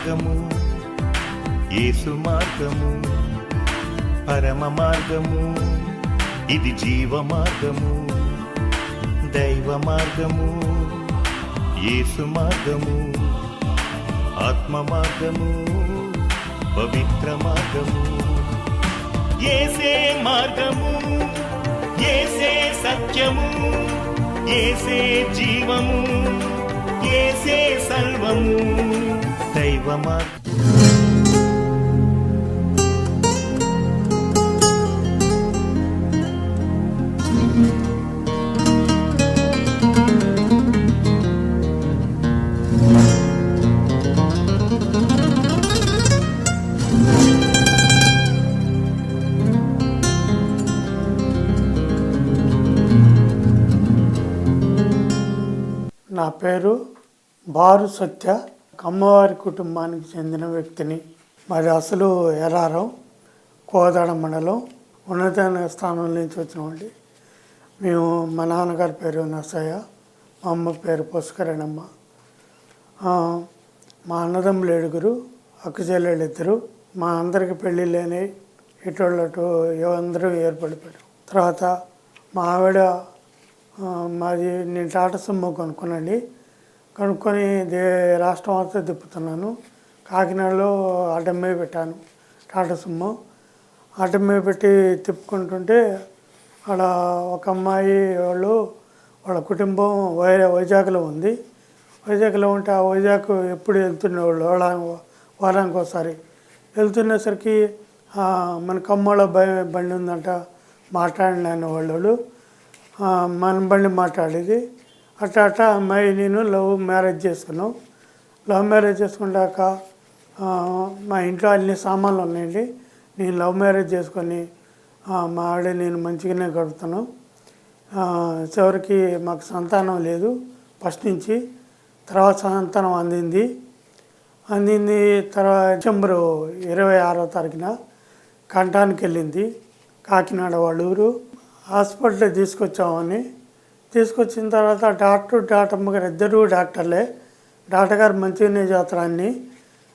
మార్గము, యేసు మార్గము, పరమ మార్గము, ఇది జీవ మార్గము, దైవ మార్గము, యేసు మార్గము, ఆత్మ మార్గము, పవిత్ర మార్గము. యేసే మార్గము, యేసే సత్యము, యేసే జీవము, యేసే సర్వము, దైవ మార్గము. నా పేరు బారు సత్య, కమ్మవారి కుటుంబానికి చెందిన వ్యక్తిని. మరి అసలు ఎరారం కోదాడ మండలం ఉన్నత స్థానం నుంచి వచ్చినామండి. మేము మా నాన్నగారి పేరు నరసయ్య, మా అమ్మ పేరు పుష్కరణమ్మ. మా అన్నదమ్ములు 7, అక్క చెల్లెళ్ళు 2. మా అందరికి పెళ్ళి లేని ఇటు అందరూ ఏర్పడిపోయారు. తర్వాత మా ఆవిడ మాది నేను టాటా సుమో కొనుక్కునండి. కొనుక్కొని రాష్ట్రం అంతా తిప్పుతున్నాను. కాకినాడలో అడ్డం మీద పెట్టాను టాటా సుమో. అడ్డం మీద పెట్టి తిప్పుకుంటుంటే అక్కడ ఒక అమ్మాయి వాళ్ళ కుటుంబం వైజాగ్లో ఉంది. వైజాగ్లో ఉంటే ఆ వైజాగ్ ఎప్పుడు వెళ్తుండేవాళ్ళు వారానికి ఒకసారి. వెళ్తున్నసరికి మన కమ్మోళ్ళ బండి ఉందంట, మాట్లాడినాను వాళ్ళు. మన బండి మాట్లాడేది. అట్లా అమ్మాయి నేను లవ్ మ్యారేజ్ చేసుకున్నాం. లవ్ మ్యారేజ్ చేసుకున్నాక మా ఇంట్లో అన్ని సామాన్లు ఉన్నాయండి. నేను లవ్ మ్యారేజ్ చేసుకొని మా ఆవిడ నేను మంచిగానే గడుపుతాను. చివరికి మాకు సంతానం లేదు ఫస్ట్ నుంచి. తర్వాత సంతానం అందింది. తర్వాత డిసెంబరు 26వ తారీఖున కంఠానికి వెళ్ళింది. కాకినాడ వాళ్ళ ఊరు. హాస్పిటల్ తీసుకొచ్చిన తర్వాత డాక్టమ్మ గారు 2 డాక్టర్లే. డాక్టర్ గారు మంచిగానే చేస్తారు అన్నీ.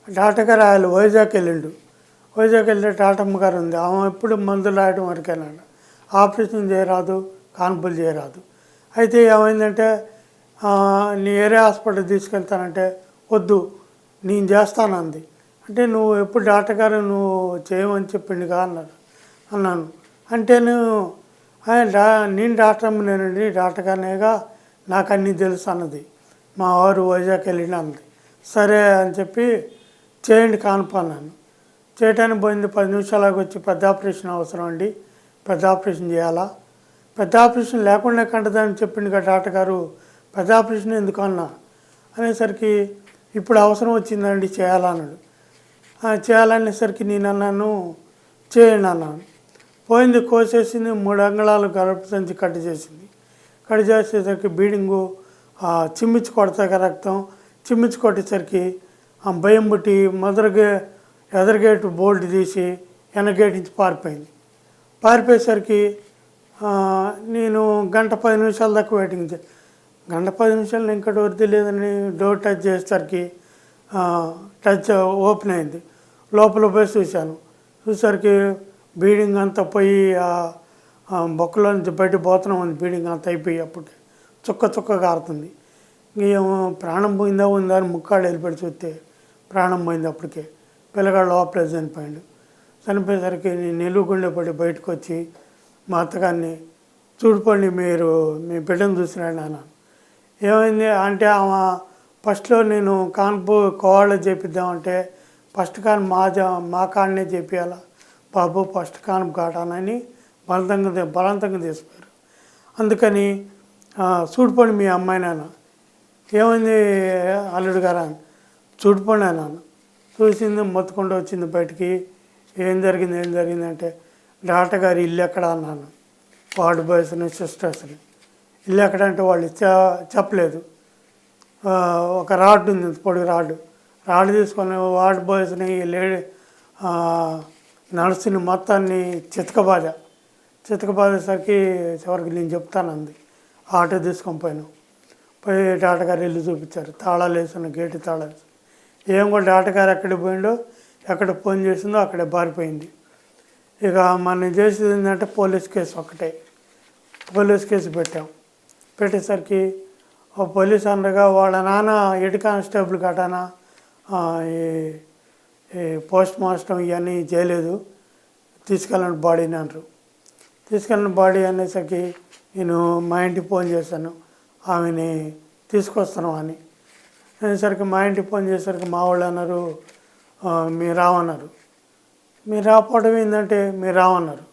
డాక్టర్ గారు ఆయన వైజాగ్ వెళ్ళిండు. వైజాగ్ వెళ్ళే డాక్టమ్మ గారు ఉంది. ఆమె ఎప్పుడు మందులు రాయడం వరకేనండి, ఆపరేషన్ చేయరాదు, కాన్పులు చేయరాదు. అయితే ఏమైందంటే నీ ఏరే హాస్పిటల్ తీసుకెళ్తానంటే వద్దు నేను చేస్తానంది. అంటే నువ్వు ఎప్పుడు డాక్టర్ గారు నువ్వు చేయమని చెప్పిండుగా అన్నాను. అంటే నేను డాక్టర్ అమ్మనేనండి, డాక్టర్ గారినేగా, నాకు అన్నీ తెలుసు అన్నది. మా వారు వైజాగ్ వెళ్ళిన అన్నది. సరే అని చెప్పి చేయండి కాన్పు అన్నాను. చేయటానికి పోయింది. 10 నిమిషాలకు వచ్చి పెద్ద ఆపరేషన్ అవసరం అండి, పెద్ద ఆపరేషన్ చేయాలా, పెద్ద ఆపరేషన్ లేకుండా కంటదని చెప్పింది కదా డాక్టర్ గారు, పెద్ద ఆపరేషన్ ఎందుకు అన్నా అనేసరికి ఇప్పుడు అవసరం వచ్చిందండి చేయాలన్నాడు. చేయాలనేసరికి నేను అన్నాను చేయండి అన్నాను. పోయింది, కోసేసింది. 3 అంగుళాలు గర్భసంచి కట్ చేసింది. కట్ చేసేసరికి బీడింగు చిమ్మించి కొడతాక రక్తం చిమ్మించి కొట్టేసరికి భయం పుట్టి ఎదరగేటు బోల్ట్ తీసి వెనగేట్ నుంచి పారిపోయేసరికి నేను 1:10 నిమిషాల దాకా వెయిటింగ్ 1:10 నిమిషాలు ఇంకా డోర్ తెలియదని డోర్ టచ్ చేసేసరికి టచ్ ఓపెన్ అయింది. లోపల పోయి చూసరికి బీడింగ్ అంతా పోయి బొక్కలో నుంచి బయట పోతూనే ఉంది. బీడింగ్ అంతా అయిపోయి అప్పుడు చుక్క కారుతుంది. ఇంకేమో ప్రాణం ఉందా అని ముక్కాళ్ళు వెళ్ళిపెట్టి చూస్తే ప్రాణం పోయింది. అప్పటికే పిల్లగాడు లోపలే చనిపోయాడు. చనిపోయేసరికి నేను నిలుగుండె పడి బయటకు వచ్చి మా అత్తగారిని చూడుకోండి మీరు మీ బిడ్డను చూసినాడు నాన్న. ఏమైంది అంటే ఆమె ఫస్ట్లో నేను కాన్పు కోవాళ్ళ చేపిద్దామంటే ఫస్ట్ కాన్ మా కాడనే చేపియాలా బాబు, ఫస్ట్ కాన్పు కాటానని బలవంతంగా తీసిపోయారు. అందుకని చూడుకోండి మీ అమ్మాయి నాన్న. ఏమైంది అల్లుడు గారా అని చూడుకోండి నాన్న. చూసింది మొత్తుకుంటూ వచ్చింది బయటికి. ఏం జరిగింది అంటే డాక్టర్ గారు ఇల్లు ఎక్కడ అన్నాను. వార్డు బాయ్స్ని సిస్టర్స్ని ఇల్లు ఎక్కడంటే వాళ్ళు చెప్పలేదు. ఒక రాడ్ ఉంది, పొడి రాడ్ తీసుకొని వార్డు బాయ్స్ని లేడీ నర్సుని మొత్తాన్ని చితకబాదేసరికి చివరికి నేను చెప్తానంది. ఆటో తీసుకొని పోయి డాక్టర్ గారు ఇల్లు చూపించారు. తాళాలు వేసిన గేటు తాళాలు ఏం కూడా డాక్టర్ గారు ఎక్కడికి పోయిండో ఎక్కడ ఫోన్ చేసిందో అక్కడే పారిపోయింది. ఇక మనం చేసేది ఏంటంటే పోలీస్ కేసు ఒకటే. పోలీస్ కేసు పెట్టేసరికి పోలీస్ అనగా వాళ్ళ నాన్న హెడ్ కానిస్టేబుల్ గటానా ఈ పోస్ట్ మాస్టర్ ఇవన్నీ చేయలేదు, తీసుకెళ్ళిన బాడీని అంటారు. తీసుకెళ్ళిన బాడీ అనేసరికి నేను మా ఇంటికి ఫోన్ చేశాను, ఆమెని తీసుకొస్తాను అని అనేసరికి మా ఇంటికి ఫోన్ చేసరికి మా వాళ్ళు అన్నారు మీరు రావన్నారు. మీరు రాకపోవడం ఏంటంటే మీరు రావన్నారు.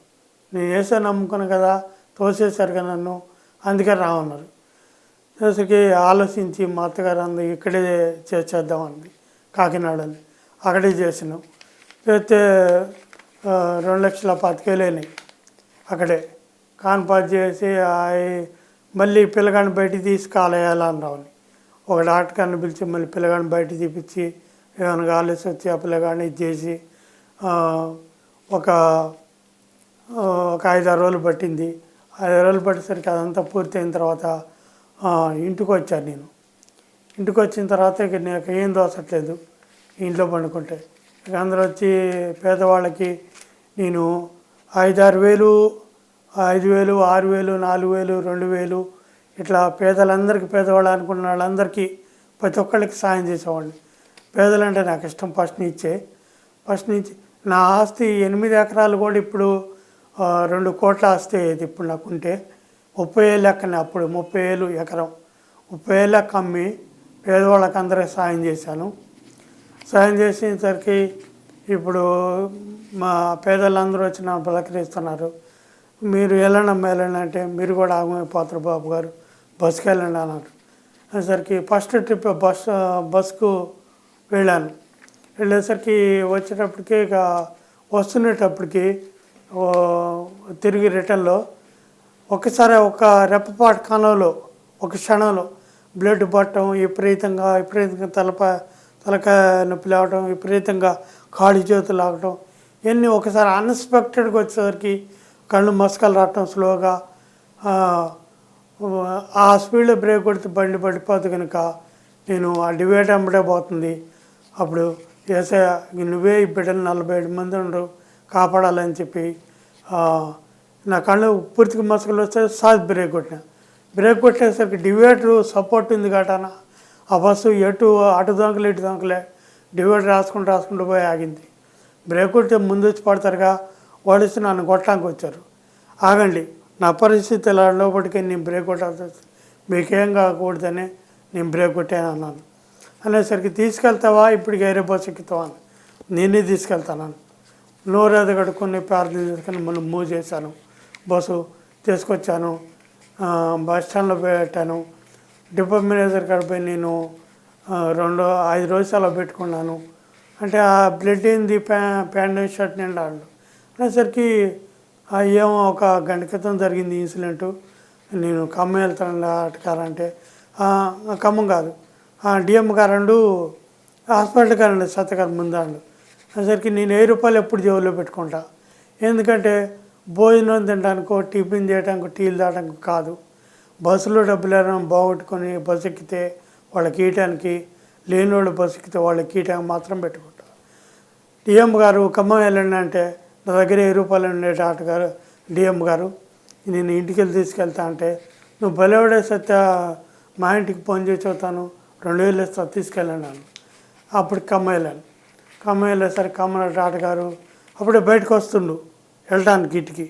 నేను వేసే నమ్ముకున్నాను కదా, తోసేశారు కదా నన్ను, అందుకే రావన్నారు. చేసరికి ఆలోచించి మా అత్తగారు అంది ఇక్కడే చేద్దామంది, కాకినాడని. అక్కడే చేసినాం. చేస్తే 2,25,000 అక్కడే కాన్పాస్ చేసి మళ్ళీ పిల్లగాడిని బయటికి తీసి కాలేయాలన్నామని ఒక డాక్టర్ గారిని పిలిచి మళ్ళీ పిల్లగాడిని బయటికి తీపిచ్చి ఏమైనా కాలేసి వచ్చి ఆ పిల్లగాడిని ఇచ్చేసి ఒక 5-6 రోజులు పట్టింది. 5 రోజులు పట్టేసరికి అదంతా పూర్తయిన తర్వాత ఇంటికి వచ్చాను. నేను ఇంటికి వచ్చిన తర్వాత ఇక నాకు ఏం దోసట్లేదు ఇంట్లో పండుకుంటే. ఇక అందరూ వచ్చి పేదవాళ్ళకి నేను 5-6 వేలు, 5,000, 6,000, 4,000, 2,000 ఇట్లా పేదలందరికీ, పేదవాళ్ళు అనుకున్న వాళ్ళందరికీ ప్రతి ఒక్కళ్ళకి సాయం చేసేవాడిని. పేదలంటే నాకు ఇష్టం ఫస్ట్ నుంచి. నా ఆస్తి 8 ఎకరాలు కూడా ఇప్పుడు 2 కోట్ల ఆస్తి అయ్యేది ఇప్పుడు నాకుంటే. 30,000 లెక్కనే అప్పుడు 30,000 ఎకరం, 30,000 లెక్క అమ్మి పేదవాళ్ళకి అందరికీ సాయం చేశాను. సాయం చేసేసరికి ఇప్పుడు మా పేదలందరూ వచ్చి నా పలకరిస్తున్నారు. మీరు వెళ్ళండి అంటే మీరు కూడా ఆగమైపోతారు బాబు గారు, బస్సుకి వెళ్ళండి అన్నారు. అనేసరికి ఫస్ట్ ట్రిప్ బస్కు వెళ్ళాను. వెళ్ళేసరికి వచ్చేటప్పటికి ఇక వస్తునేటప్పటికి తిరిగి రిటర్న్లో ఒకసారి ఒక రెప్పపాటు కాలంలో ఒక క్షణంలో బ్లడ్ పట్టడం, విపరీతంగా తలకాయ నొప్పి లేవడం, విపరీతంగా కాళ్ళు చేతులు లాగటం, ఇవన్నీ ఒకసారి అన్ఎక్స్పెక్టెడ్గా వచ్చేసరికి కళ్ళు మసకలు రావటం స్లోగా. ఆ స్పీడ్లో బ్రేక్ కొడితే బండి పడిపోతుంది కనుక నేను ఆ డివైడ్ అమ్మడే పోతుంది. అప్పుడు ఏసయ్య నువ్వే ఈ బిడ్డలు 47 మంది ఉండరు కాపాడాలని చెప్పి నా కళ్ళు పూర్తిగా మసకలు వస్తే బ్రేక్ కొట్టేసరికి డివైడర్ సపోర్ట్ ఉంది కాటాన ఆ బస్సు అటు దొంగలే ఇటు దొంగలే డివైడర్ రాసుకుంటూ పోయి ఆగింది. బ్రేక్ కొట్టే ముందు వచ్చి పడతారుగా వాడిస్తే నన్ను కొట్టడానికి వచ్చారు. ఆగండి, నా పరిస్థితి ఇలా లోపలికి నేను బ్రేక్ కొట్టాల్సి వస్తుంది, మీకేం కాకూడదని నేను బ్రేక్ కొట్టాను అన్నాను. అనేసరికి తీసుకెళ్తావా ఇప్పటికి వేరే బస్సు ఎక్కుతావా అని, నేనే తీసుకెళ్తాను. నోరేది కడుక్కొని ప్రార్థన చేసుకొని మనం మూవ్ చేశాను. బస్సు తీసుకొచ్చాను, బస్ స్టాండ్లో పెట్టాను. డిపో మేనేజర్ కాడిపోయి నేను 5 రోజులు అలా పెట్టుకున్నాను. అంటే ఆ బ్లడ్ ఏంది ప్యాంట్ షర్ట్ నిండా అనేసరికి ఏమో ఒక గంట క్రితం జరిగింది ఇన్సిడెంటు. నేను ఖమ్మం వెళ్తాను అటకారంటే ఖమ్మం కాదు డిఎం గారు హాస్పిటల్ గారండి సత్యగారు ముందాండు. అనేసరికి నేను 1000 రూపాయలు ఎప్పుడు జేబులో పెట్టుకుంటా. ఎందుకంటే భోజనం తినడానికో టిఫిన్ చేయడానికి టీలు తాగడానికి కాదు. బస్సులో డబ్బులు ఏమైనా బాగొట్టుకొని బస్సు ఎక్కితే వాళ్ళకి ఇయటానికి, లేని వాళ్ళు బస్సు ఎక్కితే వాళ్ళకి ఇయటానికి మాత్రం పెట్టుకుంటా. డిఎం గారు ఖమ్మం వెళ్ళండి అంటే నా దగ్గర 1000 రూపాయలు ఉండే డాక్టర్ గారు డిఎం గారు నేను ఇంటికి వెళ్ళి తీసుకెళ్తా అంటే నువ్వు బలవడే సత్య మా ఇంటికి ఫోన్ చేసి చెబుతాను 2,000 ఇస్తా తీసుకెళ్ళండి అన్నాను. అప్పుడు ఖమ్మం వెళ్ళేసరికి ఖమ్మం డాక్టర్ గారు అప్పుడే బయటకు వస్తుండు వెళ్ళటానికి ఇంటికి.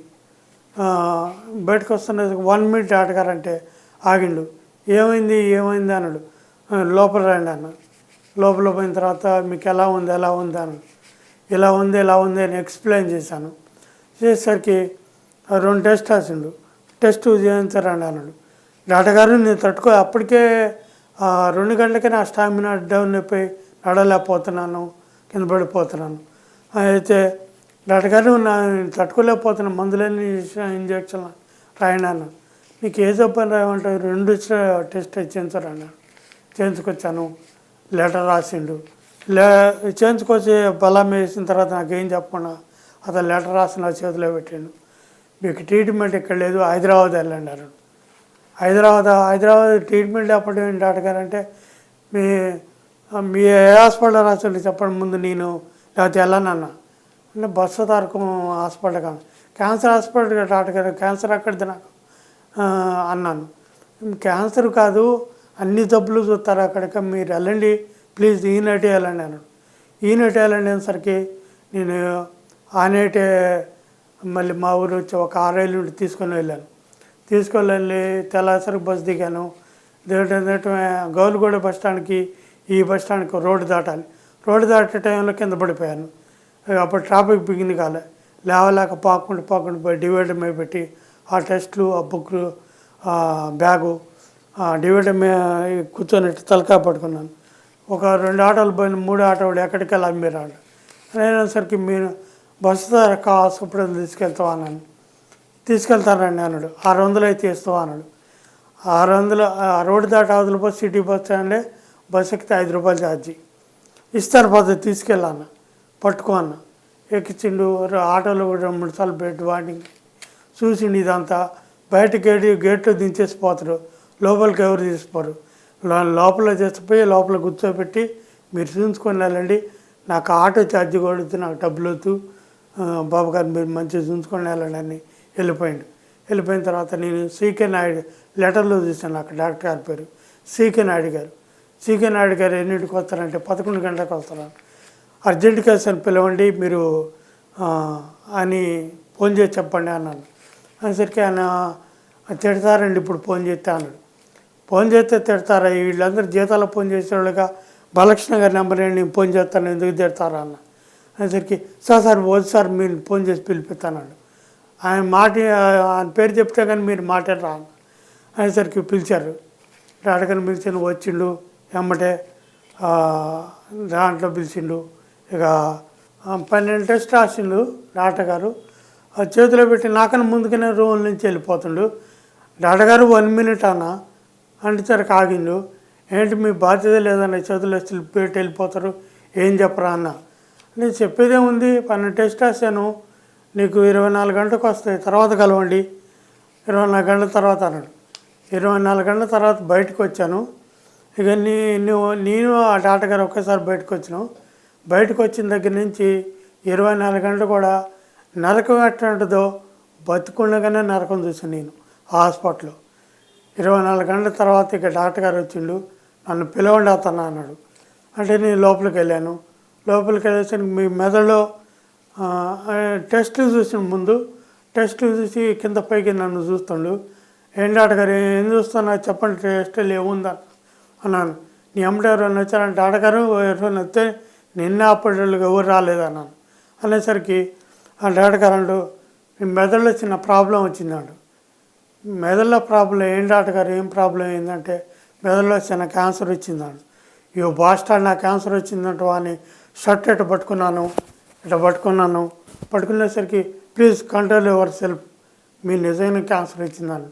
బయటకు వస్తున్న 1 మినిట్ డాక్టర్ గారు అంటే ఆగిండు. ఏమైంది అన్నాడు. లోపల రండి అన్నాడు. లోపల పోయిన తర్వాత మీకు ఎలా ఉంది అన్నాడు. ఇలా ఉంది అని ఎక్స్ప్లెయిన్ చేశాను. చేసేసరికి 2 టెస్ట్ రాసిండు. టెస్ట్ చేయించారండి అన్నాడు. డాక్టర్ గారు నేను అప్పటికే 2 గంటలకే నా స్టామినా డౌన్ అయిపోయి నడలేకపోతున్నాను, కింద పడిపోతున్నాను. అయితే డాక్టర్ గారు నేను తట్టుకోలేకపోతున్నాను, మందులని ఇంజక్షన్ రాయండి అన్నాను. నీకు ఏ జబ్బని రాయమంటే 2 టెస్ట్ చేయించారన్నాడు. చేయించుకొచ్చాను. లెటర్ రాసిండు. చేయించుకొచ్చి బలం వేసిన తర్వాత నాకేం చెప్పకుండా అతను లెటర్ రాసి నా చేతిలో పెట్టాడు. మీకు ట్రీట్మెంట్ ఇక్కడ లేదు, హైదరాబాద్ వెళ్ళండి అన్నాడు. హైదరాబాద్ ట్రీట్మెంట్ అప్పటి డాక్టర్ గారు అంటే మీ మీ ఏ హాస్పిటల్ రాసండి చెప్పండి ముందు నేను లేకపోతే వెళ్ళనన్నా అంటే బస్సు తారకం హాస్పిటల్ కాదు క్యాన్సర్ హాస్పిటల్ డాక్టర్ గారు క్యాన్సర్ అక్కడిది నాకు అన్నాను. క్యాన్సర్ కాదు అన్ని జబ్బులు చూస్తారు అక్కడికి మీరు వెళ్ళండి ప్లీజ్ ఈ నైట్ వెళ్ళండి అన్నాడు. ఈ నైట్ వెళ్ళండి అనేసరికి నేను ఆ నైటే మళ్ళీ మా ఊరు వచ్చి ఒక 6 ఏళ్ళ నుండి తీసుకొని వెళ్ళాను. తీసుకొని వెళ్ళి తెల్లాసరికి బస్సు దిగాను. దిగటమే గౌలుగూడ బస్ స్టాండ్కి ఈ బస్ స్టాండ్కి రోడ్డు దాటాలి. రోడ్డు దాటే టైంలో కింద పడిపోయాను. అప్పుడు ట్రాఫిక్ బిగిన్ కాలే లేవలేక పాకుండా పోయి డివైడర్ మీద పెట్టి ఆ టెస్టులు ఆ బుక్లు బ్యాగు డివైడర్ మీద కూర్చొని తలకాయ పట్టుకున్నాను. ఒక 2 ఆటోలు పోయిన 3 ఆటోలు ఎక్కడికి వెళ్ళి అమ్మిరాడు. అనేసరికి మీరు బస్సు ధర హాస్పిటల్ తీసుకెళ్తానండి అన్నాడు. 600 అయితే ఇస్తావా అన్నాడు. 600 రోడ్డు దాటి అవతల పోయి సిటీ బస్ స్టాండే బస్సు ఎక్కితే 5 రూపాయలు ఛార్జీ ఇస్తారు పద్ధతి తీసుకెళ్ళాను. పట్టుకో అన్న ఎక్కించిండు. ఆటోలో కూడా 2-3 సార్లు పెట్టి వాటికి చూసిండు. ఇదంతా బయట గేట్లో దించేసి పోతారు, లోపలికి ఎవరు తీసిపోరు. లోపల చేసిపోయి లోపల కూర్చోబెట్టి మీరు చూసుకొని వెళ్ళండి, నాకు ఆటో ఛార్జీ కొడుతూ నాకు డబ్బులు వద్దు బాబు గారు మీరు మంచిగా చూసుకొని వెళ్ళండి అని వెళ్ళిపోయిండు. వెళ్ళిపోయిన తర్వాత నేను సీకే నాయుడు లెటర్లో చూశాను. అక్కడ డాక్టర్ గారి పేరు సీకే నాయుడు గారు. సీకే నాయుడు గారు ఎన్నింటికి వస్తారంటే 11 గంటలకు వస్తారు. అర్జెంట్ కేసు అని పిలవండి మీరు అని ఫోన్ చేసి చెప్పండి అన్నాను. అనేసరికి ఆయన తిడతారండి ఇప్పుడు ఫోన్ చేస్తే అన్నాడు. ఫోన్ చేస్తే తిడతారా వీళ్ళందరూ జీతాలు ఫోన్ చేసేవాళ్ళుగా బాలకృష్ణ గారి నెంబర్ నేను ఫోన్ చేస్తాను ఎందుకు తిడతారా అన్న. అనేసరికి సార్ వద్దు సార్ మీరు ఫోన్ చేసి పిలిపిస్తానండి. ఆయన ఆయన పేరు చెప్తే కానీ మీరు మాట్లాడరా అన్న. అనేసరికి పిలిచారు. డాక్టర్ పిలిచి వచ్చిండు ఎమ్మటే దాంట్లో పిలిచిండు. ఇక 12 టెస్ట్ రాసిండు డాక్టర్ గారు. చేతిలో పెట్టి నాకన్నా ముందుగానే రూమ్ నుంచి వెళ్ళిపోతుండు. డాక్టర్ గారు 1 మినిట్ అన్న అంటే సరికి ఆగిండు. ఏంటి మీ బాధ్యత లేదన్న చేతులు పెట్టి వెళ్ళిపోతారు ఏం చెప్పరా అన్న. నేను చెప్పేదేముంది 12 టెస్ట్ రాశాను నీకు 24 గంటలకు వస్తాయి తర్వాత కలవండి 24 గంటల తర్వాత అన్నాడు. 24 గంటల తర్వాత బయటకు వచ్చాను. ఇక నేను ఆ డాక్టర్ గారు ఒకేసారి బయటకు వచ్చినాం. బయటకు వచ్చిన దగ్గర నుంచి 24 గంటలు కూడా నరకం ఎట్టుంటుందో బతుకుండగానే నరకం చూసాను నేను ఆ హాస్పిటల్లో. 24 గంటల తర్వాత ఇక డాక్టర్ గారు వచ్చిండు. నన్ను పిలవండి అతను అన్నాడు. అంటే నేను లోపలికి వెళ్ళాను. లోపలికి వెళ్ళేసరికి మీ మెదడులో టెస్టులు చూసిన ముందు టెస్టులు చూసి కింద పైకి నన్ను చూస్తుండు. ఏం డాక్టర్ గారు ఏం చూస్తున్నా చెప్పండి టెస్టులు ఏముందా అన్నాను. నీ అమ్మడు ఎవరైనా వచ్చారంటే డాక్టర్ గారు ఎవరైనా వస్తే నిన్న అప్పటికి ఎవరు రాలేదన్నాను. అనేసరికి ఆ డాక్టర్ గారు అంటూ మీ మెదడులో చిన్న ప్రాబ్లం వచ్చిందండు. మెదడులో ప్రాబ్లం ఏం డాక్టర్ గారు ఏం ప్రాబ్లం ఏంటంటే మెదడులో చిన్న క్యాన్సర్ వచ్చిందండు. ఇగో బాస్టార్ నా క్యాన్సర్ వచ్చిందంట అని షర్ట్ ఇట్లా పట్టుకున్నాను. పట్టుకునేసరికి ప్లీజ్ కంట్రోల్ యువర్ సెల్ఫ్ మీ నిజమైన క్యాన్సర్ వచ్చిందని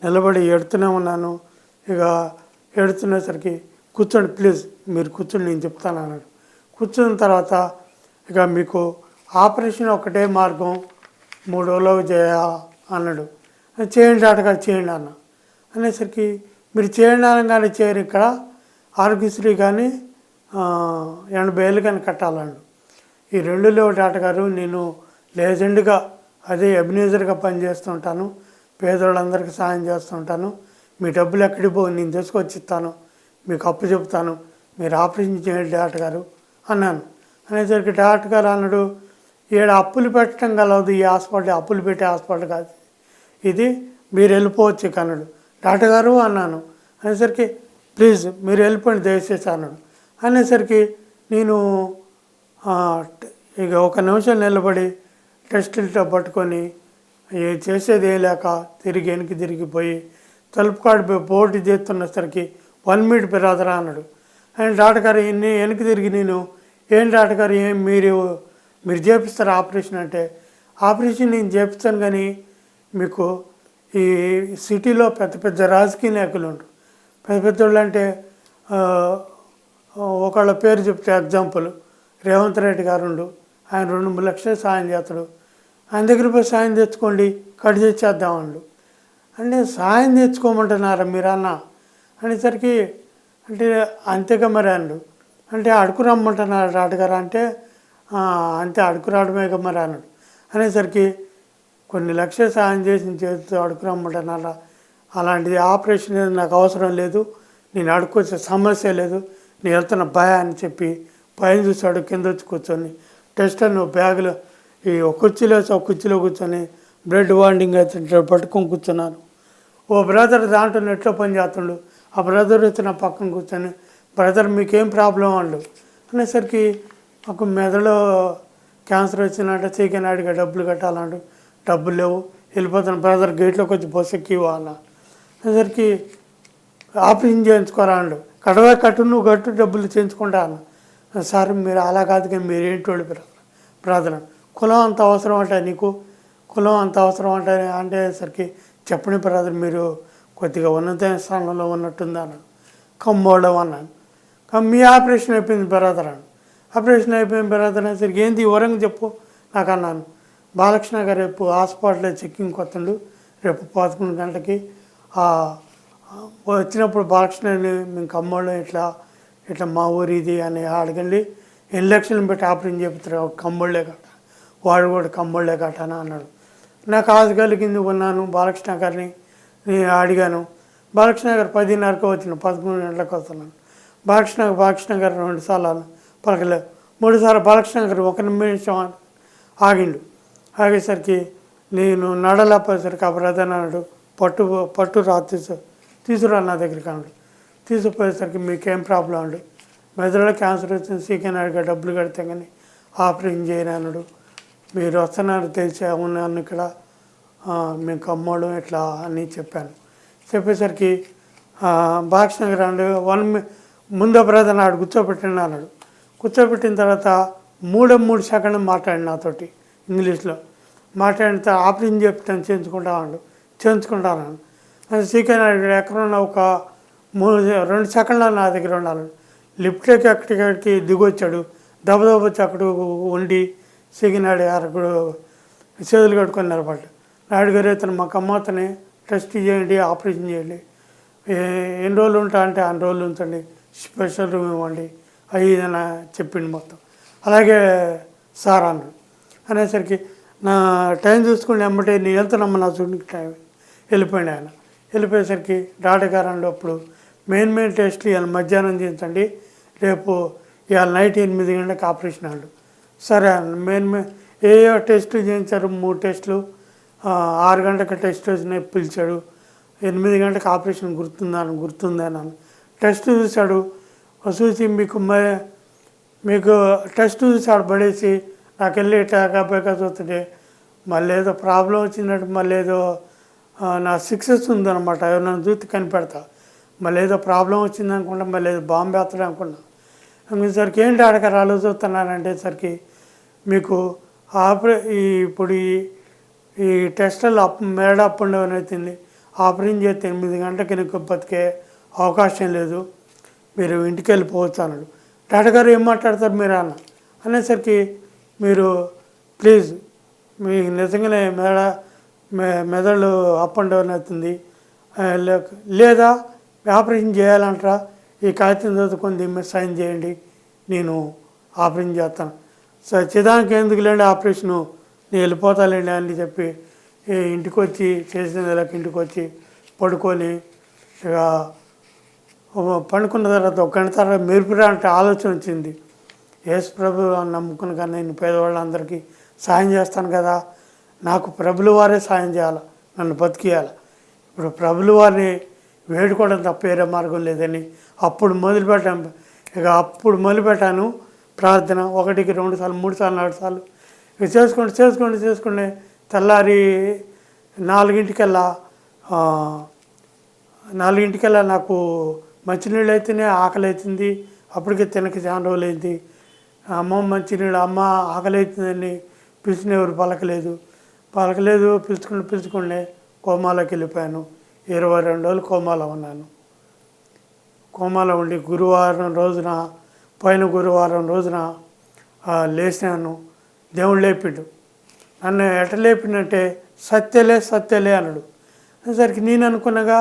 నిలబడి ఎడుతూనే ఉన్నాను. ఇక ఎడుతునేసరికి కూర్చోండి ప్లీజ్ మీరు కూర్చొని నేను చెప్తాను అన్నాడు. కూర్చున్న తర్వాత ఇక మీకు ఆపరేషన్ ఒకటే మార్గం 3 రోజులు చేయ అన్నాడు. చేయండి డాక్టర్ గారు చేయండి అన్న. అనేసరికి మీరు చేయండి అనగానే చేయరు ఇక్కడ ఆరోగ్యశ్రీ కానీ 80,000 కానీ కట్టాలన్నాడు. ఈ 2 లేవు డాక్టర్ గారు నేను లేజెండ్గా అదే ఎబినేజర్గా పనిచేస్తుంటాను పేదవాళ్ళందరికీ సాయం చేస్తుంటాను మీ డబ్బులు ఎక్కడికి పోయి నేను తీసుకొచ్చి ఇస్తాను మీకు అప్పు చెప్తాను మీరు ఆపరేషన్ చేయండి డాక్టర్ గారు అన్నాను. అనేసరికి డాక్టర్ గారు అన్నాడు ఈడ అప్పులు పెట్టడం కలవదు ఈ హాస్పిటల్ అప్పులు పెట్టే హాస్పిటల్ కాదు ఇది మీరు వెళ్ళిపోవచ్చు అన్నాడు. డాక్టర్ గారు అన్నాను. అనేసరికి ప్లీజ్ మీరు వెళ్ళిపోండి దయచేసి అన్నాడు. అనేసరికి నేను ఇక 1 నిమిషం నిలబడి టెస్టులతో పట్టుకొని చేసేది ఏం లేక తిరిగిపోయి తలుపు కాడిపోయి పోటీ చేస్తున్నసరికి 1 మినిట్ పెరాదరా అన్నాడు. ఆయన డాక్టర్ గారు వెనక్కి తిరిగి నేను ఏం డాక్టర్ గారు ఏం మీరు చేపిస్తారు ఆపరేషన్ అంటే ఆపరేషన్ నేను చేపిస్తాను కానీ మీకు ఈ సిటీలో పెద్ద రాజకీయ నాయకులు ఉంటారు పెద్ద వాళ్ళు అంటే ఒకళ్ళ పేరు చెప్తే ఎగ్జాంపుల్ రేవంత్ రెడ్డి గారు ఆయన 2-3 లక్షలు సాయం చేస్తాడు ఆయన దగ్గర పోయి సాయం తెచ్చుకోండి కట్ చేసేద్దామండు. అంటే సాయం తెచ్చుకోమంటున్నారా మీరు అన్న అనేసరికి అంటే అంతేగా మరి అన్నాడు. అంటే అడుగు రమ్మంటున్నారు డాక్టర్ గారు అంటే "ఆ, అంతే అడుగు రావడమే మరి అన్నాడు. అనేసరికి కొన్ని లక్షలు సాయం చేసిన చేతితో అడుగు రమ్మంటున్నారా, అలాంటిది ఆపరేషన్ ఏది నాకు అవసరం లేదు, నేను అడుక్కొచ్చే సమస్య లేదు, నేను వెళ్తున్న భయ అని చెప్పి పైన చూసాడు. కింద వచ్చి కూర్చొని టెస్ట్ అని బ్యాగులో ఈ ఒక కుర్చీలో వేసి ఒక కుర్చీలో కూర్చొని బ్లడ్ వాండింగ్ అయితే పట్టుకొని కూర్చున్నాను. ఓ బ్రదర్ దాంట్లో నెట్లో పని చేస్తుండు. ఆ బ్రదర్ వచ్చి నా పక్కన కూర్చొని బ్రదర్ మీకేం ప్రాబ్లం అండు అనేసరికి ఒక మెదడులో క్యాన్సర్ వచ్చిందంటే చీకెన్ అడిగా డబ్బులు కట్టాలంటూ డబ్బులు లేవు, వెళ్ళిపోతాను బ్రదర్ గేట్లోకి వచ్చి బస్సు ఎక్కివా అన్న. అనేసరికి ఆపరేషన్ చేయించుకోరా అండు. కడవే కట్టు నువ్వు కట్టు డబ్బులు చేయించుకుంటా అన్న. సార్ మీరు అలా కాదు కానీ మీరేంటోళ్ళు బ్రదర్ కులం అంత అవసరం అంటే నీకు, కులం అంత అవసరం అంటే అనేసరికి చెప్పండి బ్రదర్ మీరు కొద్దిగా ఉన్నత స్థానంలో ఉన్నట్టుంది అన్నాడు. కమ్మోళ్ళం అన్నాను. మీ ఆపరేషన్ అయిపోయింది బ్రదర్ అన్నాడు. ఆపరేషన్ అయిపోయిన బ్రదర్ అనేసరికి ఏంది వివరంగా చెప్పు నాకు అన్నాను. బాలకృష్ణ గారు రేపు హాస్పిటల్లో చెక్కింగ్ కొత్తండు, రేపు 11 గంటలకి వచ్చినప్పుడు బాలకృష్ణని మేము కమ్మోళ్ళం ఇట్లా ఇట్లా మా ఊరు ఇది అని అడగండి, 8 లక్షలు పెట్టి ఆపరేషన్ చెప్తారు కమ్మోళ్ళే కట్ట, వాడు కూడా కమ్మోళ్ళే కట్టాను అన్నాడు. నాకు ఆశ కలిగింది ఉన్నాను. బాలకృష్ణ గారిని నేను అడిగాను. బాలకృష్ణ గారు 10:30కి వచ్చిన 11 గంటలకు వస్తున్నాను. బాలకృష్ణ గారు 2 సార్లు పలకలేదు, 3 సార్లు బాలకృష్ణ గారు 1 నిమిషం ఆగిండు. ఆగేసరికి నేను నడలేకపోయేసరికి ఆ బ్రదర్ అన్నాడు పట్టు రా తీసుకురా నా దగ్గరికి అన్నాడు. తీసుకుపోయేసరికి మీకేం ప్రాబ్లం అండి, మెదడులో క్యాన్సర్ వచ్చింది, సీకెన్ అడిగా డబ్బులు కడితే కానీ ఆపరేషన్ చేయను అన్నాడు. మీరు వస్తున్నారు తెలిసి ఉన్నాను ఇక్కడ, మేము కమ్మోడం ఇట్లా అని చెప్పాను. చెప్పేసరికి బాలకృష్ణ గారు అన్నాడు ముందు బ్రదర్ నాడు కూర్చోబెట్టండి అన్నాడు. కూర్చోబెట్టిన తర్వాత 3 సెకండ్లు మాట్లాడి నాతోటి ఇంగ్లీష్లో మాట్లాడిన తర్వాత ఆపరేషన్ చెప్తాను చేయించుకుంటాను. అది సీకెన్ అడిగాడు ఎక్కడున్నా ఒక 2 సెకండ్లో నా దగ్గర ఉండాలి. లిఫ్ట్లోకి ఎక్కడికి దిగొచ్చాడు, దెబ్బ వచ్చి అక్కడ ఉండి సిగినాడు అక్కడ చేతులు కట్టుకొని నిలబడ్డాడు. నాయుడు గారు ఇతను మా కమ్మతని టెస్ట్ చేయండి, ఆపరేషన్ చేయండి, ఎన్ని రోజులు ఉంటా అంటే అన్ని రోజులు ఉంచండి, స్పెషల్ రూమ్ ఇవ్వండి, అవి ఇదని చెప్పిండు మొత్తం. అలాగే సార్ అన్నాడు. అనేసరికి నా టైం చూసుకుని ఎమ్మటే నేను వెళ్తానమ్మా నా చూడడానికి టైం వెళ్ళిపోయింది ఆయన. వెళ్ళిపోయేసరికి డాక్టర్ గారు అన్నాడు అప్పుడు మెయిన్ టెస్ట్లు ఇవాళ మధ్యాహ్నం చేయించండి, రేపు ఇవాళ నైట్ 8 గంటలకు ఆపరేషన్ అన్నాడు. సరే మెయిన్ ఏ టెస్టులు చేయించారు, 3 టెస్టులు, 6 గంటలకు టెస్ట్ వచ్చినాయి పిలిచాడు, 8 గంటలకు ఆపరేషన్ గుర్తుందన్నాను. టెస్ట్ చూశాడు, చూసి మీకు టెస్ట్ చూసాడు పడేసి నాకు వెళ్ళి టాకాపేకా చూస్తుంటే మళ్ళీ ఏదో ప్రాబ్లం వచ్చినట్టు మళ్ళీ ఏదో నా సక్సెస్ ఉందన్నమాట, నన్ను చూసి కనిపెడతా, మళ్ళీ ఏదో ప్రాబ్లం వచ్చింది అనుకుంటా, మళ్ళీ ఏదో బాంబు వేస్తాడు అనుకున్నా. అనేసరికి ఏంటి అడగ రాళ్ళు చూస్తున్నానంటే సరికి మీకు ఇప్పుడు ఈ టెస్టులు మేడ అప్ అండ్ డౌన్ అవుతుంది, ఆపరేషన్ చేస్తే 8 గంటలకి నీకు బతికే అవకాశం లేదు, మీరు ఇంటికి వెళ్ళిపోవచ్చు అన్నాడు. డాక్టర్ గారు ఏం మాట్లాడతారు మీరు అనేసరికి మీరు ప్లీజ్ మీకు నిజంగానే మెదడు అప్ అండ్ డౌన్ అవుతుంది, లేదా ఆపరేషన్ చేయాలంటారా, ఈ కాగితం చదువుకొని దీని మీద సైన్ చేయండి, నేను ఆపరేషన్ చేస్తాను. చిదానికి ఎందుకు లేండి ఆపరేషను, నేను వెళ్ళిపోతాలేండి అని చెప్పి ఇంటికి వచ్చి చేసిన నెలకి ఇంటికి వచ్చి పడుకొని ఇక పండుకున్న తర్వాత 1 గంట తర్వాత మెరుపురా అంటే ఆలోచన వచ్చింది. యేసు ప్రభు నమ్ముకుని కానీ నేను పేదవాళ్ళందరికీ సాయం చేస్తాను కదా, నాకు ప్రభులు వారే సాయం చేయాలి, నన్ను బతికియాలి. ఇప్పుడు ప్రభులు వారిని వేడుకోవడం తప్ప వేరే మార్గం లేదని అప్పుడు మొదలుపెట్టాను. అప్పుడు మొదలుపెట్టాను ప్రార్థన, 1కి 2 సార్లు 3 సార్లు 4 సార్లు ఇక చేసుకుంటే తెల్లారి 4 నాకు మంచినీళ్ళు అయితేనే ఆకలి అవుతుంది. అప్పటికే తినక చాలా రోజులు అయింది. అమ్మ మంచినీళ్ళు, అమ్మ ఆకలి అవుతుందని పిలిచిన ఎవరు పలకలేదు. పిలుచుకుంటే కోమాలోకి వెళ్ళిపోయాను. 22 రోజులు కోమాలో ఉన్నాను. కోమాలో ఉండి పోయిన గురువారం రోజున లేచినాను. దేవుడు లేపిండు. నన్ను ఎట లేపిండంటే సత్యలే అన్నాడు. అనేసరికి నేను అనుకున్నగా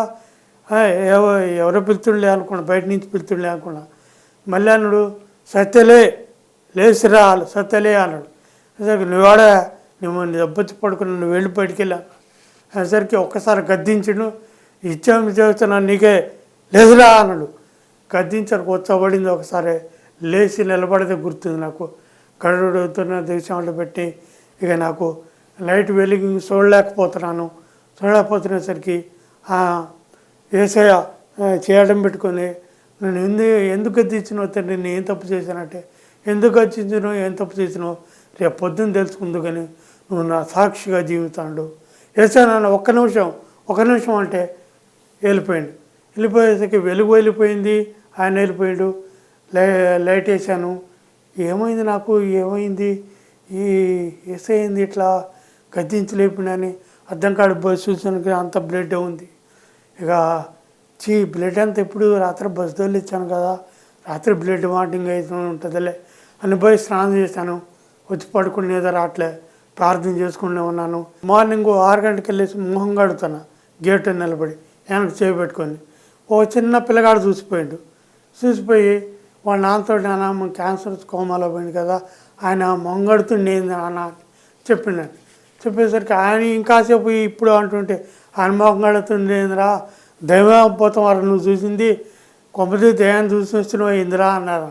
ఎవరో పిలుతుండే అనుకున్నా, బయట నుంచి పిలుతుండే అనుకున్నా. మళ్ళీ అన్నాడు సత్యలే లేచిరా సత్యలే అన్నాడు. నువ్వాడ నువ్వు దెబ్బతి పడుకుని నువ్వు వెళ్ళి బయటికెళ్ళా అనేసరికి ఒక్కసారి గద్దించుడు. ఇచ్చాము చేస్తున్నా నీకే లేదురా అన్నాడు. గద్దించారు కూర్చోబడింది. ఒకసారి లేచి నిలబడితే గుర్తుంది నాకు. గడుడుతున్న దేశంలో పెట్టి ఇక నాకు లైట్ వెలిగి చూడలేకపోతున్నసరికి ఏసయ్య చేయడం పెట్టుకొని నేను ఎందుకు గద్దించినావు తండ్రి, నేను ఏం తప్పు చేశానంటే ఎందుకు గద్దించినావు ఏం తప్పు చేసినావు రేపు పొద్దున్న తెలుసుకుందు కానీ నువ్వు నా సాక్షిగా జీవితాడు. ఏసయ్య నాన్న ఒక్క నిమిషం అంటే వెళ్ళిపోయేసరికి వెలుగు వెళ్ళిపోయింది, ఆయన వెళ్ళిపోయాడు. లైట్ వేసాను. ఏమైంది నాకు, ఏమైంది ఈ ఏసైంది ఇట్లా గద్దించలేపినని అర్థం కాడు. బస్సు చూసానికి అంత బ్లడ్ ఉంది. ఇక బ్లడ్ అంతా ఎప్పుడు రాత్రి బస్సు దొల్లి ఇచ్చాను కదా, రాత్రి బ్లడ్ వాటింగ్ అయితే ఉంటుందిలే అని పోయి స్నానం చేశాను. వచ్చి పడుకునేదో రావట్లే, ప్రార్థన చేసుకుంటూ ఉన్నాను. మార్నింగ్ 6 గంటలకు వెళ్ళేసి మొహం కడుగుతాను గేటు నిలబడి వెనక్కి చేయబెట్టుకొని. ఓ చిన్న పిల్లగాడు చూసిపోయి వాళ్ళ నాన్నతో నాన్న క్యాన్సర్ కోమాలో పోయింది కదా, ఆయన మొంగడుతుండే నాన్న చెప్పినాను. చెప్పేసరికి ఆయన ఇంకాసేపు ఇప్పుడు అంటుంటే ఆయన మొంగడుతుండేందిరా, దైవం పోతాం వారు నువ్వు చూసింది కొంపది దయాన్ని చూసి వచ్చినావు ఇందిరా అన్నారు.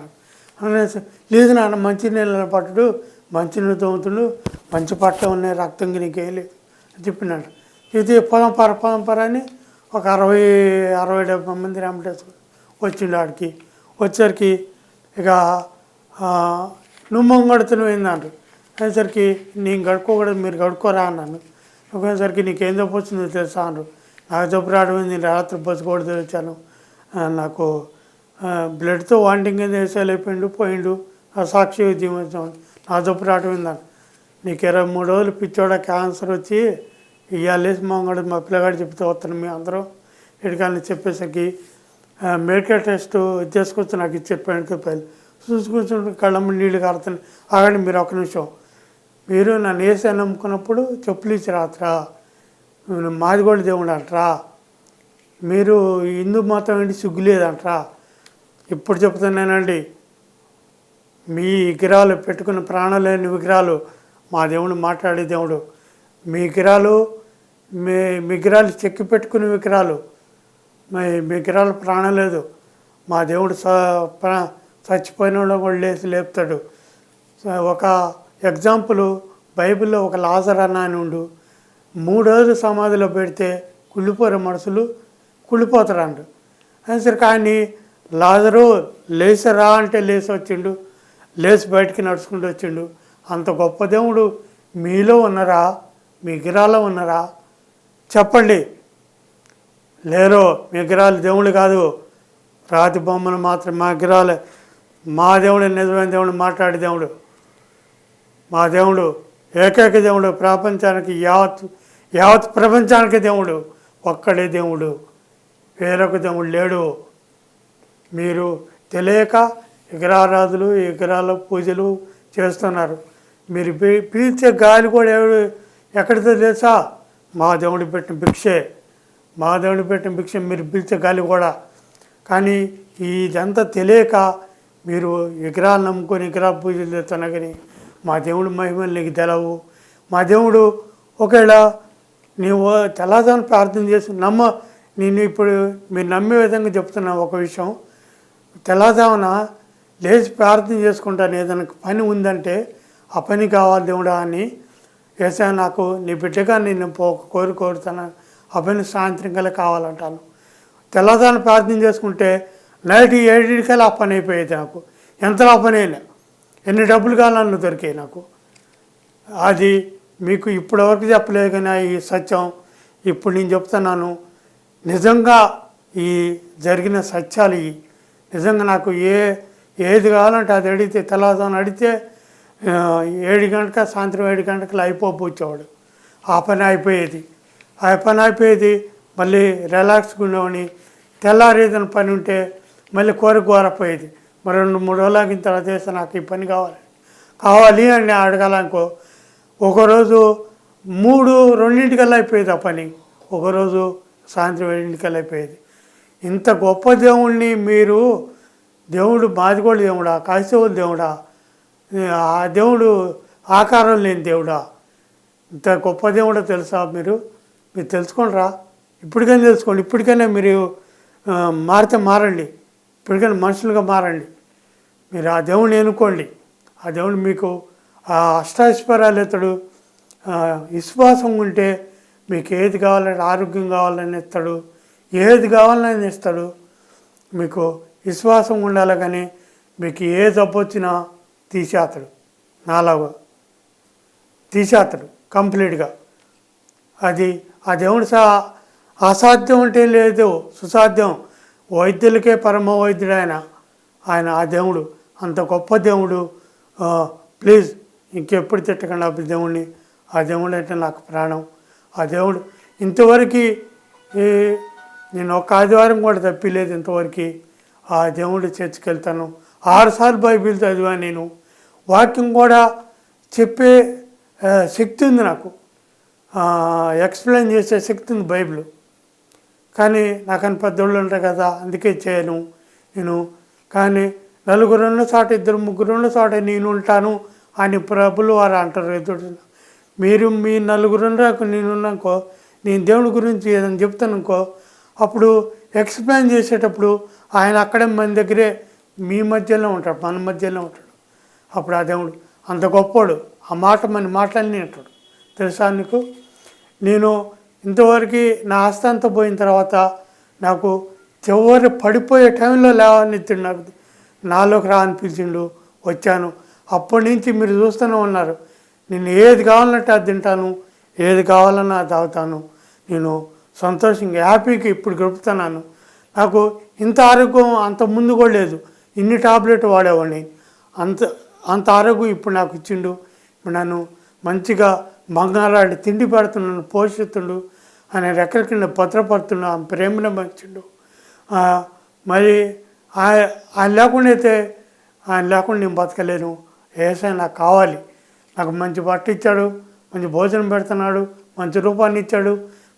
అనేసి లేదు నాన్న మంచి నీళ్ళ పట్టుడు, మంచి నీళ్ళు తోముతుడు, మంచి పట్ట ఉన్నాయి, రక్తం నీకు వేయలేదు అని చెప్పినాడు. ఇది పొలం అని ఒక 60-70 మంది రామటేశ్వరు వచ్చిండు. ఆడికి వచ్చేసరికి ఇక నువ్వు మొంగడుతున్నావు ఏందంటారు. అనేసరికి నేను గడుక్కోకూడదు మీరు గడుక్కోరా అన్నాను. ఒకేసరికి నీకేం జబ్బు వచ్చిందో తెలుసా అన్నారు. నాకు జబ్బు రావడం నేను రాత్రి బస్సు కూడా తెచ్చాను, నాకు బ్లడ్తో వాంటింగ్ వేసాలు అయిపోయిండు పోయిండు, ఆ సాక్షి జీవించాను, నా జబ్బు రావడం ఏందని. నీకు 23 రోజులు పిచ్చోడ క్యాన్సర్ వచ్చి ఇవాళేసి మొంగడు మా పిల్లగాడు చెప్తే వస్తాను మీ అందరూ ఎడికాలని చెప్పేసరికి మెడికల్ టెస్ట్ చేసుకొచ్చి నాకు ఇచ్చారు 20 రూపాయలు. చూసుకుంటుంటే కళ్ళమ్మ నీళ్ళు కారుతున్నాయి. ఆగండి మీరు ఒక నిమిషం, మీరు నన్ను వేసి నమ్ముకున్నప్పుడు చెప్పులు ఇచ్చి రాత్రా, మాది కూడా దేవుడు అంటరా, మీరు హిందూ మతం ఏంటి సిగ్గులేదంటరా. ఇప్పుడు చెప్తున్నానండి, మీ విగ్రహాలు పెట్టుకున్న ప్రాణం లేని విగ్రహాలు మా దేవుడు మాట్లాడే దేవుడు. మీ విగ్రహాలు చెక్కి పెట్టుకునే విగ్రహాలు, మీ విగ్రహాలు ప్రాణం లేదు. మా దేవుడు చచ్చిపోయిన వాళ్ళు కూడా లేపుతాడు. ఒక ఎగ్జాంపుల్ బైబిల్లో ఒక లాజర్ అన్న అని ఉండు, 3 రోజులు సమాధిలో పెడితే కుళ్ళిపోయే మనుషులు కుళ్ళిపోతారండు. అనేసరికి ఆయన్ని లాజరు లేచరా అంటే లేచి వచ్చిండు, లేచి బయటికి నడుచుకుంటూ వచ్చిండు. అంత గొప్ప దేవుడు మీలో ఉన్నారా, మీ విగ్రహాల్లో ఉన్నారా చెప్పండి. లేరో మీ విగ్రహాలు దేవుడు కాదు, రాతి బొమ్మలు మాత్రం మా విగ్రహాలే. మా దేవుడు నిజమైన దేవుడు, మాట్లాడే దేవుడు, మా దేవుడు ఏకైక దేవుడు, ప్రపంచానికి యావత్ ప్రపంచానికి దేవుడు ఒక్కడే దేవుడు, వేరొక దేవుడు లేడు. మీరు తెలియక విగ్రహారాధులు విగ్రహాల పూజలు చేస్తున్నారు. మీరు పీల్చే గాలి కూడా ఎక్కడితో తెలుసా, మా దేవుడు పెట్టిన భిక్షే, మా దేవుడు పెట్టిన భిక్ష మీరు పీల్చే గాలి కూడా. కానీ ఇదంతా తెలియక మీరు విగ్రహాలు నమ్ముకొని విగ్రహ పూజలు చేస్తున్నా కానీ మా దేవుడు మహిమలు నీకు తెలవు. మా దేవుడు ఒకవేళ నీవు తెల్లదాన్ని ప్రార్థన చేసి నేను ఇప్పుడు మీరు నమ్మే విధంగా చెప్తున్నాను. ఒక విషయం, తెల్లదామున లేచి ప్రార్థన చేసుకుంటాను, ఏదైనా పని ఉందంటే ఆ పని కావాలి దేవుడా అని వేసా, నాకు నీ బిడ్డగా నేను కోరుతాను, ఆ పని సాయంత్రం కల్లా కావాలంటాను. తెల్లదాన్ని ప్రార్థన చేసుకుంటే నైట్ 7 ఆ పని అయిపోయేది. నాకు ఎంతలో పని అయినా ఎన్ని డబ్బులు కావాలన్నా దొరికాయి నాకు. అది మీకు ఇప్పటివరకు చెప్పలేదు కానీ ఈ సత్యం ఇప్పుడు నేను చెప్తున్నాను. నిజంగా ఈ జరిగిన సత్యాలు నిజంగా నాకు ఏది కావాలంటే అది అడిగితే తెల్లవారుజామున అడిగితే 7 గంటల సాయంత్రం 7 గంటలకు అయిపోవచ్చేవాడు. ఆ పని అయిపోయేది. మళ్ళీ రిలాక్స్గా ఉండేవాడిని. తెల్లారేదైనా పని ఉంటే మళ్ళీ కోరపోయేది. మరి 2-3 రోజులు ఆగిన తర్వాత చేస్తే నాకు ఈ పని కావాలి అని అడగాలనుకో, ఒకరోజు 2:30 అయిపోయేది ఆ పని, ఒకరోజు సాయంత్రం 7 అయిపోయేది. ఇంత గొప్ప దేవుణ్ణి మీరు దేవుడు మాదిగోడు దేవుడా, క్రైస్తవుల దేవుడా, ఆ దేవుడు ఆకారం లేని దేవుడా, ఇంత గొప్ప దేవుడో తెలుసా? మీరు తెలుసుకోండిరా. ఇప్పటికైనా తెలుసుకోండి. ఇప్పటికైనా మీరు మారితే మారండి. ఇప్పటికైనా మనుషులుగా మారండి. మీరు ఆ దేవుడిని ఎన్నుకోండి. ఆ దేవుడు మీకు ఆ అష్టాయిశ్వరాలు ఇస్తాడు. విశ్వాసం ఉంటే మీకు ఏది కావాలని, ఆరోగ్యం కావాలని ఇస్తాడు, ఏది కావాలని ఇస్తాడు. మీకు విశ్వాసం ఉండాలి, కానీ మీకు ఏ జబ్బు వచ్చినా తీసేస్తాడు. నాలాగా తీసేస్తాడు కంప్లీట్గా. అది ఆ దేవుడు అసాధ్యం అంటే లేదు, సుసాధ్యం. వైద్యులకే పరమ వైద్యుడు ఆయన ఆ దేవుడు, అంత గొప్ప దేవుడు. ప్లీజ్ ఇంకెప్పుడు తిట్టకండి ఆ దేవుడిని. ఆ దేవుడు అంటే నాకు ప్రాణం. ఆ దేవుడు ఇంతవరకు నేను ఒక ఆదివారం కూడా తప్పిలేదు ఇంతవరకు. ఆ దేవుడు చర్చికి వెళ్తాను. 6 సార్లు బైబిల్ చదివా. నేను వాక్యం కూడా చెప్పే శక్తి ఉంది నాకు, ఎక్స్ప్లెయిన్ చేసే శక్తి ఉంది బైబిల్. కానీ నాకని పెద్దోళ్ళు ఉంటారు కదా, అందుకే చేయను నేను. కానీ నలుగురున్న చోట, 2-3 ఉన్న చోట నేను ఉంటాను అని ప్రభులు వారు అంటారు. ఎదుటి మీరు మీ నలుగురున్నకు నేనున్నాకో, నేను దేవుడి గురించి ఏదైనా చెప్తానుకో, అప్పుడు ఎక్స్ప్లెయిన్ చేసేటప్పుడు ఆయన అక్కడే మన దగ్గరే మీ మధ్యలో ఉంటాడు, మన మధ్యలో ఉంటాడు. అప్పుడు ఆ దేవుడు అంత గొప్పోడు. ఆ మాట మన మాటలన్నీ అంటాడు. తెలుసా నీకు? నేను ఇంతవరకు నా ఆస్తంతా పోయిన తర్వాత నాకు చివరి పడిపోయే టైంలో లేవనెత్తిండు, నాకు నాలోకి రా అనిపించిండు. వచ్చాను. అప్పటి నుంచి మీరు చూస్తూనే ఉన్నారు. నేను ఏది కావాలంటే అది తింటాను, ఏది కావాలన్నా అది తాగుతాను. నేను సంతోషంగా హ్యాపీగా ఇప్పుడు గడుపుతున్నాను. నాకు ఇంత ఆరోగ్యం అంత ముందు కూడా లేదు. ఇన్ని టాబ్లెట్ వాడేవాడిని. అంత ఆరోగ్యం ఇప్పుడు నాకు ఇచ్చిండు. ఇప్పుడు నన్ను మంచిగా బంగారాడి తిండి పెడుతున్నాను, పోషిస్తుండు, ఆయన రెక్కల కింద భద్రపడుతున్నా, ప్రేమను పంచిండు. మరి ఆయన లేకుండా నేను బతకలేను. ఏసై నాకు కావాలి. నాకు మంచి బట్ట ఇచ్చాడు, మంచి భోజనం పెడుతున్నాడు, మంచి రూపాన్ని ఇచ్చాడు,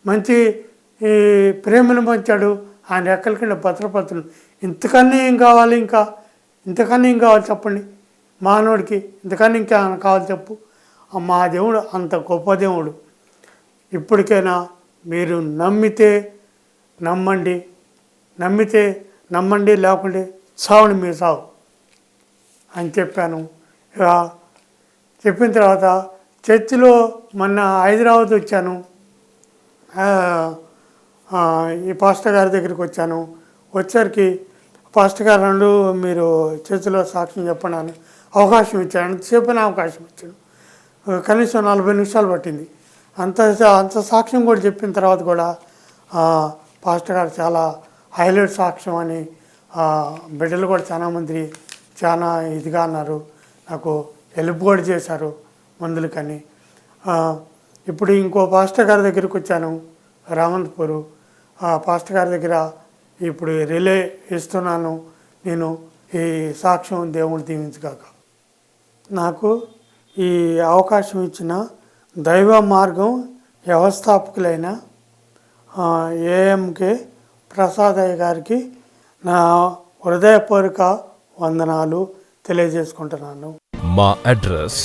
మంచి ప్రేమను పంచాడు. ఆయన రెక్కల కింద భద్రపడుతున్నాడు. ఇంతకన్నా ఏం కావాలి? ఇంతకన్నా ఏం కావాలి చెప్పండి మానవుడికి? ఇంతకన్నా ఇంకా కావాలి చెప్పు? మా దేవుడు అంత గొప్ప దేవుడు. ఇప్పటికైనా మీరు నమ్మితే నమ్మండి, లేకుంటే సావుని మీరు సావు అని చెప్పాను. చెప్పిన తర్వాత చర్చిలో మొన్న హైదరాబాద్ వచ్చాను. ఈ పాస్టర్ గారి దగ్గరికి వచ్చాను. వచ్చేసరికి పాస్టర్ గారు మీరు చర్చిలో సాక్ష్యం చెప్పండి అని అవకాశం ఇచ్చాను. అంతసేపు అవకాశం ఇచ్చాను. కనీసం 40 నిమిషాలు పట్టింది. అంత సాక్ష్యం కూడా చెప్పిన తర్వాత కూడా పాస్టర్ గారు చాలా హైలైట్ సాక్ష్యం అని బిడ్డలు కూడా చాలామంది చాలా ఇదిగా అన్నారు. నాకు హెల్ప్ కూడా చేశారు మందులకని. ఇప్పుడు ఇంకో పాస్టర్ గారి దగ్గరికి వచ్చాను, రామంతపూరు. ఆ పాస్టర్ గారి దగ్గర ఇప్పుడు రిలే ఇస్తున్నాను. నేను ఈ సాక్ష్యం దేవుడు దీవించగాక. నాకు ఈ అవకాశం ఇచ్చిన దైవ మార్గం వ్యవస్థాపకులైన ఏఎంకే ప్రసాదయ్య గారికి నా హృదయపూర్వక వందనాలు తెలియజేసుకుంటున్నాను. మా అడ్రస్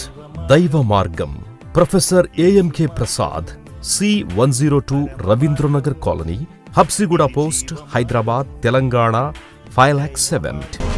దైవ మార్గం, professor AMK Prasad, C102 Ravindranagar colony, Habsiguda post, Hyderabad, Telangana 5,07,000.